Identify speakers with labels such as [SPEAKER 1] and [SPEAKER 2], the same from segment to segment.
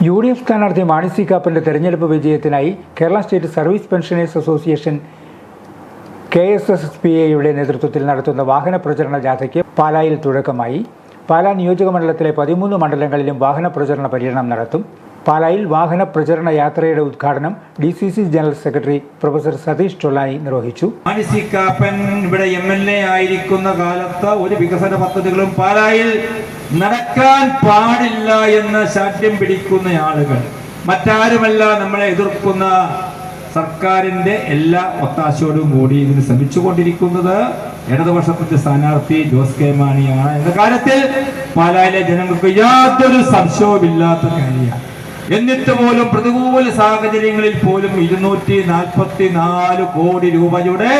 [SPEAKER 1] UDF സ്ഥാനാർത്ഥി Mani C കാപ്പന്റെ തെരഞ്ഞെടുപ്പ് വിജയത്തിനായി Kerala state service pensioners association KSSPAയുടെ നേതൃത്വത്തിൽ നടത്തുന്ന വാഹന പ്രചരണ ജാഥയ്ക്ക് പാലായിൽ തുടക്കമായി. പാലാ നിയോജക മണ്ഡലത്തിലെ 13 മണ്ഡലങ്ങളിലും വാഹന പ്രചരണ പര്യടനം നടത്തും. പാലായിൽ വാഹന പ്രചരണ യാത്രയുടെ ഉദ്ഘാടനം DCC general secretary professor Satheesh Tollani നിർവഹിച്ചു.
[SPEAKER 2] മാണി സി കാപ്പൻ ഇവിടെ MLA ആയിരിക്കുന്ന കാലത്ത് ഒരു വികസന പദ്ധതികളും പാലായിൽ നടക്കാൻ പാടില്ല എന്ന് ശാഠ്യം പിടിക്കുന്ന ആളുകൾ മറ്റാരുമല്ല നമ്മളെ എതിർക്കുന്ന സർക്കാരിന്റെ എല്ലാ ഒത്താശയോടും കൂടി ഇതിന് ശ്രമിച്ചുകൊണ്ടിരിക്കുന്നത് ഇടതുപക്ഷത്തിന്റെ സ്ഥാനാർത്ഥി ജോസ് കെ മാണിയാണ് എന്ന കാര്യത്തിൽ പാലായിലെ ജനങ്ങൾക്ക് യാതൊരു സംശയവുമില്ലാത്ത കാര്യമാണ്. എന്നിട്ട് പോലും പ്രതികൂല സാഹചര്യങ്ങളിൽ പോലും 244 കോടി രൂപയുടെ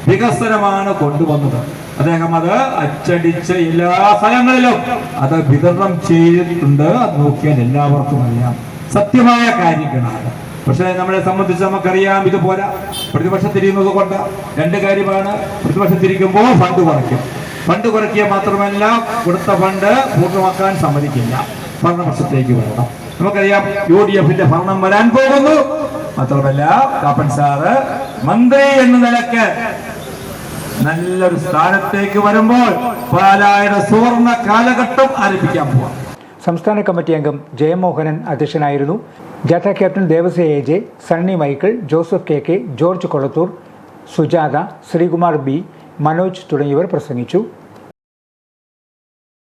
[SPEAKER 2] വികസനമാണ് കൊണ്ടുവന്നത്. അദ്ദേഹം അത് അച്ചടിച്ച് എല്ലാ സ്ഥലങ്ങളിലും അത് വിതരണം ചെയ്തിട്ടുണ്ട്. അത് നോക്കിയാൽ എല്ലാവർക്കും അറിയാം, സത്യമായ കാര്യങ്ങളാണ്. പക്ഷെ നമ്മളെ സംബന്ധിച്ച് നമുക്കറിയാം, ഇത് പോരാ. പ്രതിപക്ഷത്തിരിക്കുന്നത് കൊണ്ട് രണ്ട് കാര്യമാണ്. പ്രതിപക്ഷത്തിരിക്കുമ്പോൾ ഫണ്ട് കുറയ്ക്കും. ഫണ്ട് കുറയ്ക്കുക മാത്രമല്ല, കൊടുത്ത ഫണ്ട് പൂർണ്ണമാക്കാൻ സമ്മതിക്കില്ല. ഭരണപക്ഷത്തേക്ക് വരണം. നമുക്കറിയാം, UDFന്റെ ഭരണം വരാൻ പോകുന്നു. മാത്രമല്ല, കാപ്പൻ സാറ് മന്ത്രി എന്ന നിലയ്ക്ക് നല്ലൊരു സ്ഥാനത്തേക്ക് വരുമ്പോൾ പാലായുടെ സുവർണ കാലഘട്ടം ആരംഭിക്കാൻ പോവാം.
[SPEAKER 1] സംസ്ഥാന കമ്മിറ്റി അംഗം ജയമോഹനൻ അധ്യക്ഷനായിരുന്നു. ജാഥ captain Devasya AJ, Sunny Michael, Joseph KK, George Kolathur, Sujatha, Sreekumar B, Manoj തുടങ്ങിയവർ പ്രസംഗിച്ചു.